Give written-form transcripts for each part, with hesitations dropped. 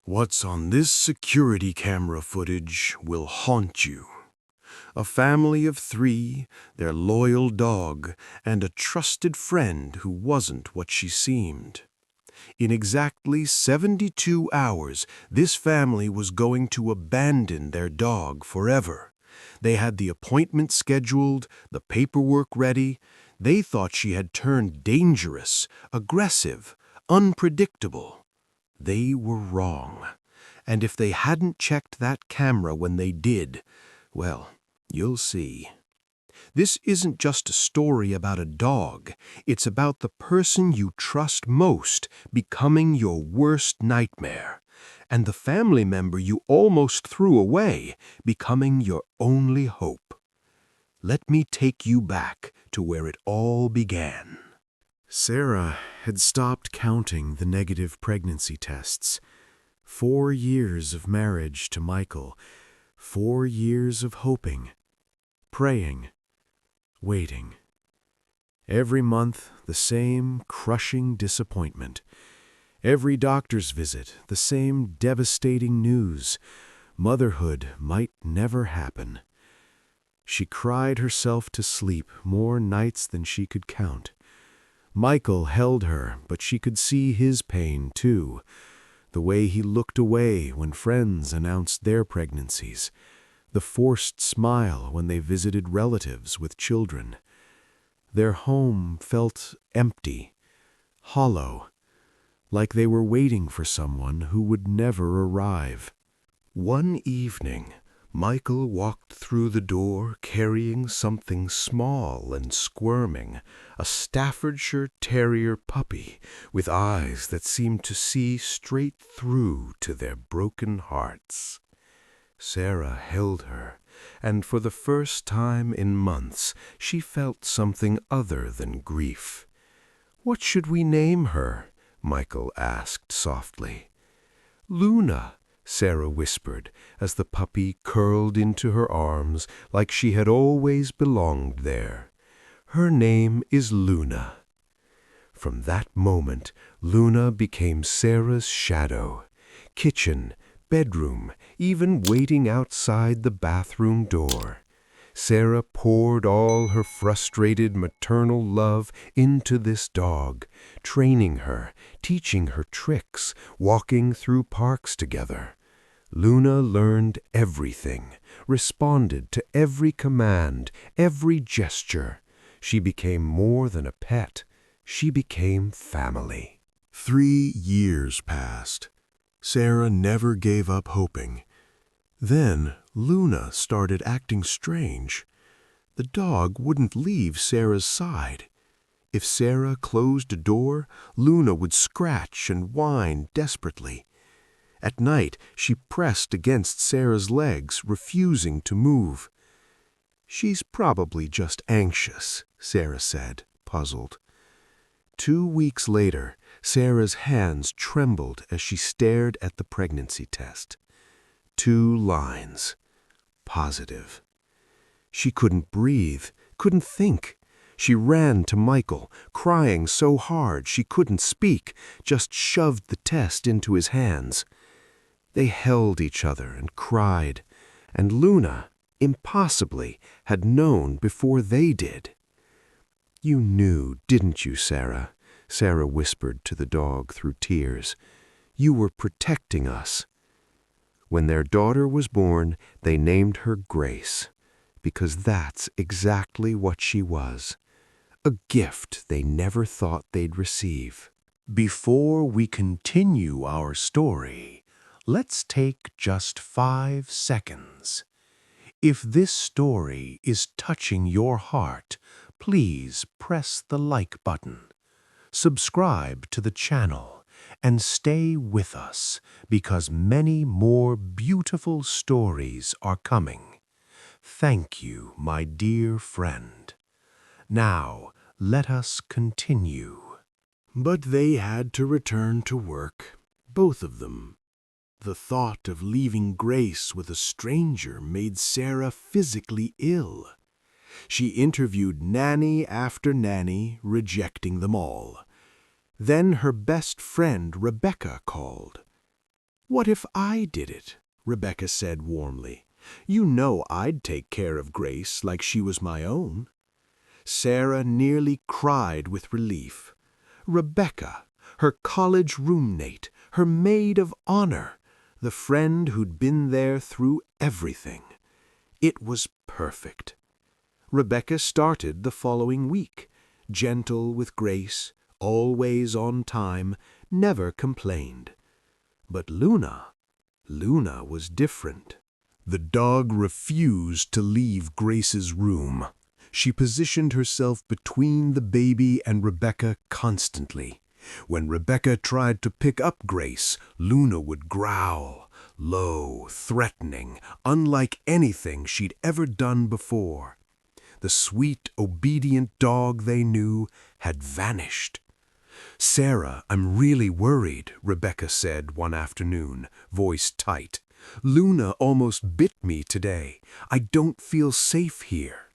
What's on this security camera footage will haunt you. A family of 3, their loyal dog, and a trusted friend who wasn't what she seemed. In exactly 72 hours, this family was going to abandon their dog forever. They had the appointment scheduled, the paperwork ready. They thought she had turned dangerous, aggressive, unpredictable. They were wrong. And if they hadn't checked that camera when they did, well, you'll see. This isn't just a story about a dog. It's about the person you trust most becoming your worst nightmare, and the family member you almost threw away becoming your only hope. Let me take you back to where it all began. Sarah had stopped counting the negative pregnancy tests. 4 years of marriage to Michael, 4 years of hoping, praying, waiting. Every month, the same crushing disappointment. Every doctor's visit, the same devastating news. Motherhood might never happen. She cried herself to sleep more nights than she could count. Michael held her, but she could see his pain, too. The way he looked away when friends announced their pregnancies. The forced smile when they visited relatives with children. Their home felt empty, hollow, like they were waiting for someone who would never arrive. One evening, Michael walked through the door carrying something small and squirming, a Staffordshire terrier puppy with eyes that seemed to see straight through to their broken hearts. Sarah held her, and for the first time in months she felt something other than grief. "What should we name her?" Michael asked softly. "Luna," Sarah whispered as the puppy curled into her arms like she had always belonged there. "Her name is Luna." From that moment, Luna became Sarah's shadow. Kitchen, bedroom, even waiting outside the bathroom door. Sarah poured all her frustrated maternal love into this dog, training her, teaching her tricks, walking through parks together. Luna learned everything, responded to every command, every gesture. She became more than a pet. She became family. 3 years passed. Sarah never gave up hoping. Then Luna started acting strange. The dog wouldn't leave Sarah's side. If Sarah closed a door, Luna would scratch and whine desperately. At night, she pressed against Sarah's legs, refusing to move. "She's probably just anxious," Sarah said, puzzled. 2 weeks later, Sarah's hands trembled as she stared at the pregnancy test. 2 lines. Positive. She couldn't breathe, couldn't think. She ran to Michael, crying so hard she couldn't speak, just shoved the test into his hands. They held each other and cried, and Luna, impossibly, had known before they did. "You knew, didn't you, Sarah?" Sarah whispered to the dog through tears. "You were protecting us." When their daughter was born, they named her Grace, because that's exactly what she was. A gift they never thought they'd receive. Before we continue our story, let's take just 5 seconds. If this story is touching your heart, please press the like button. Subscribe to the channel and stay with us because many more beautiful stories are coming. Thank you, my dear friend. Now, let us continue. But they had to return to work, both of them. The thought of leaving Grace with a stranger made Sarah physically ill. She interviewed nanny after nanny, rejecting them all. Then her best friend Rebecca called. "What if I did it?" Rebecca said warmly. "You know I'd take care of Grace like she was my own." Sarah nearly cried with relief. Rebecca, her college roommate, her maid of honor, the friend who'd been there through everything. It was perfect. Rebecca started the following week, gentle with Grace, always on time, never complained. But Luna was different. The dog refused to leave Grace's room. She positioned herself between the baby and Rebecca constantly. When Rebecca tried to pick up Grace, Luna would growl, low, threatening, unlike anything she'd ever done before. The sweet, obedient dog they knew had vanished. "Sarah, I'm really worried," Rebecca said one afternoon, voice tight. "Luna almost bit me today. I don't feel safe here."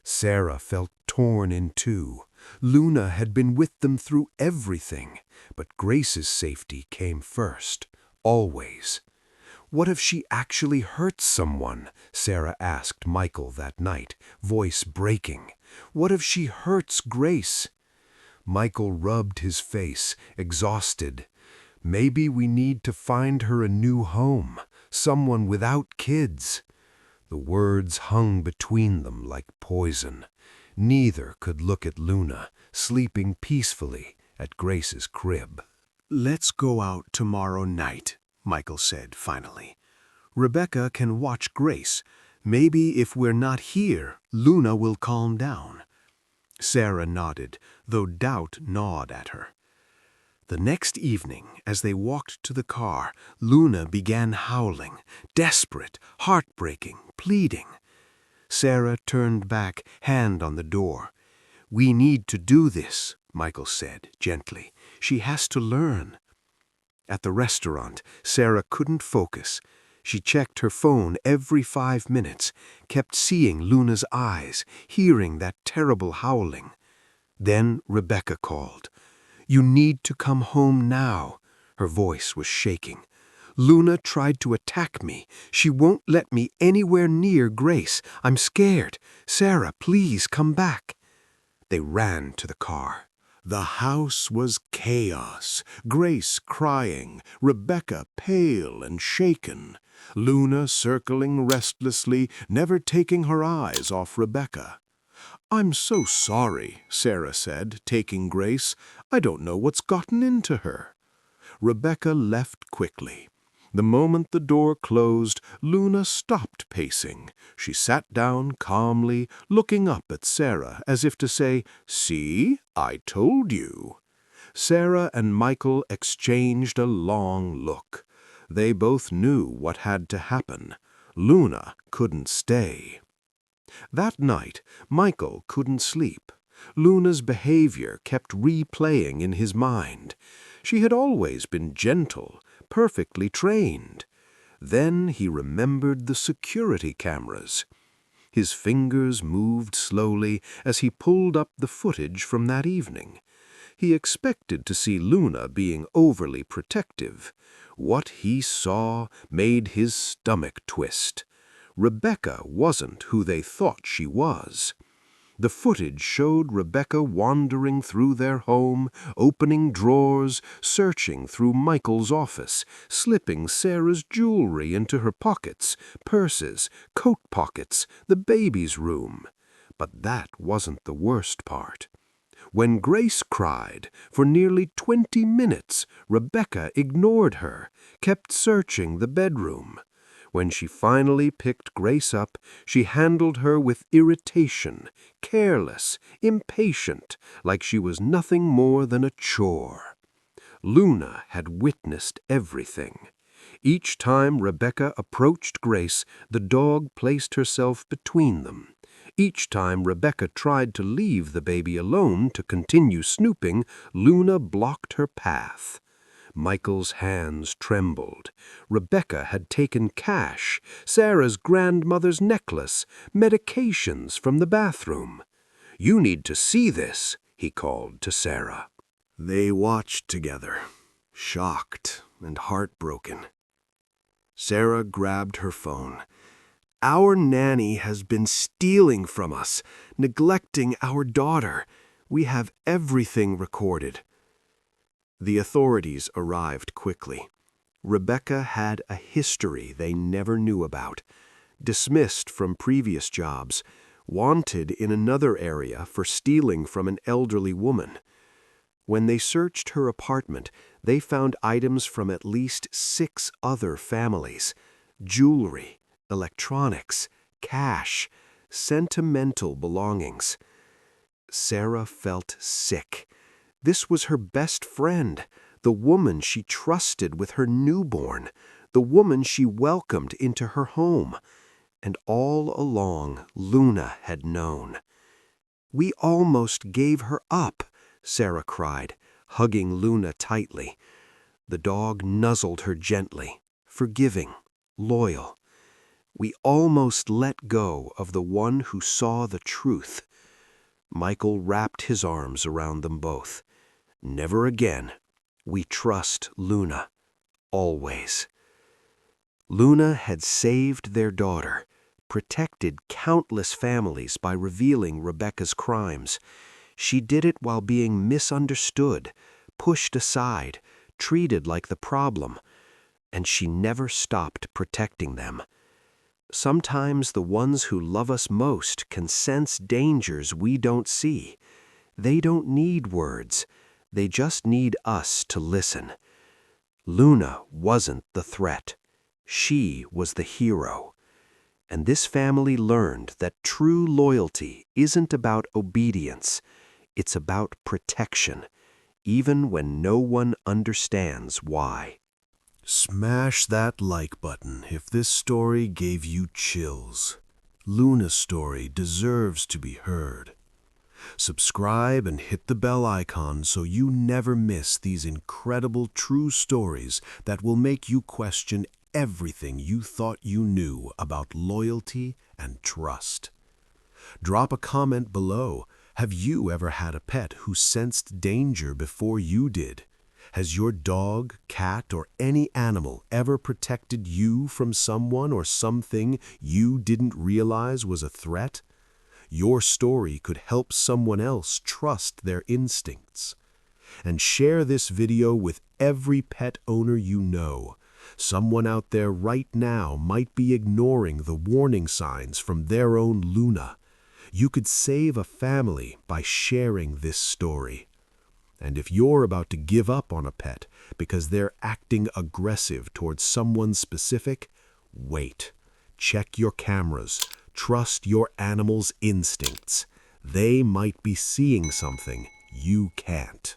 Sarah felt torn in two. Luna had been with them through everything, but Grace's safety came first, always. "What if she actually hurts someone?" Sarah asked Michael that night, voice breaking. "What if she hurts Grace?" Michael rubbed his face, exhausted. "Maybe we need to find her a new home, someone without kids." The words hung between them like poison. Neither could look at Luna, sleeping peacefully at Grace's crib. "Let's go out tomorrow night," Michael said finally. "Rebecca can watch Grace. Maybe if we're not here, Luna will calm down." Sarah nodded, though doubt gnawed at her. The next evening, as they walked to the car, Luna began howling, desperate, heartbreaking, pleading. Sarah turned back, hand on the door. "We need to do this," Michael said gently. "She has to learn." At the restaurant, Sarah couldn't focus. She checked her phone every 5 minutes, kept seeing Luna's eyes, hearing that terrible howling. Then Rebecca called. "You need to come home now." Her voice was shaking. "Luna tried to attack me. She won't let me anywhere near Grace. I'm scared. Sarah, please come back." They ran to the car. The house was chaos. Grace crying, Rebecca pale and shaken, Luna circling restlessly, never taking her eyes off Rebecca. "I'm so sorry," Sarah said, taking Grace. "I don't know what's gotten into her." Rebecca left quickly. The moment the door closed, Luna stopped pacing. She sat down calmly, looking up at Sarah as if to say, "See, I told you." Sarah and Michael exchanged a long look. They both knew what had to happen. Luna couldn't stay. That night, Michael couldn't sleep. Luna's behavior kept replaying in his mind. She had always been gentle, perfectly trained. Then he remembered the security cameras. His fingers moved slowly as he pulled up the footage from that evening. He expected to see Luna being overly protective. What he saw made his stomach twist. Rebecca wasn't who they thought she was. The footage showed Rebecca wandering through their home, opening drawers, searching through Michael's office, slipping Sarah's jewelry into her pockets, purses, coat pockets, the baby's room. But that wasn't the worst part. When Grace cried, for nearly 20 minutes, Rebecca ignored her, kept searching the bedroom. When she finally picked Grace up, she handled her with irritation, careless, impatient, like she was nothing more than a chore. Luna had witnessed everything. Each time Rebecca approached Grace, the dog placed herself between them. Each time Rebecca tried to leave the baby alone to continue snooping, Luna blocked her path. Michael's hands trembled. Rebecca had taken cash, Sarah's grandmother's necklace, medications from the bathroom. "You need to see this," he called to Sarah. They watched together, shocked and heartbroken. Sarah grabbed her phone. "Our nanny has been stealing from us, neglecting our daughter. We have everything recorded." The authorities arrived quickly. Rebecca had a history they never knew about. Dismissed from previous jobs, wanted in another area for stealing from an elderly woman. When they searched her apartment, they found items from at least 6 other families: jewelry, electronics, cash, sentimental belongings. Sarah felt sick. This was her best friend, the woman she trusted with her newborn, the woman she welcomed into her home. And all along, Luna had known. "We almost gave her up," Sarah cried, hugging Luna tightly. The dog nuzzled her gently, forgiving, loyal. "We almost let go of the one who saw the truth." Michael wrapped his arms around them both. "Never again. We trust Luna. Always." Luna had saved their daughter, protected countless families by revealing Rebecca's crimes. She did it while being misunderstood, pushed aside, treated like the problem, and she never stopped protecting them. Sometimes the ones who love us most can sense dangers we don't see. They don't need words. They just need us to listen. Luna wasn't the threat. She was the hero. And this family learned that true loyalty isn't about obedience. It's about protection, even when no one understands why. Smash that like button if this story gave you chills. Luna's story deserves to be heard. Subscribe and hit the bell icon so you never miss these incredible true stories that will make you question everything you thought you knew about loyalty and trust. Drop a comment below. Have you ever had a pet who sensed danger before you did? Has your dog, cat, or any animal ever protected you from someone or something you didn't realize was a threat? Your story could help someone else trust their instincts. And share this video with every pet owner you know. Someone out there right now might be ignoring the warning signs from their own Luna. You could save a family by sharing this story. And if you're about to give up on a pet because they're acting aggressive towards someone specific, wait. Check your cameras. Trust your animal's instincts. They might be seeing something you can't.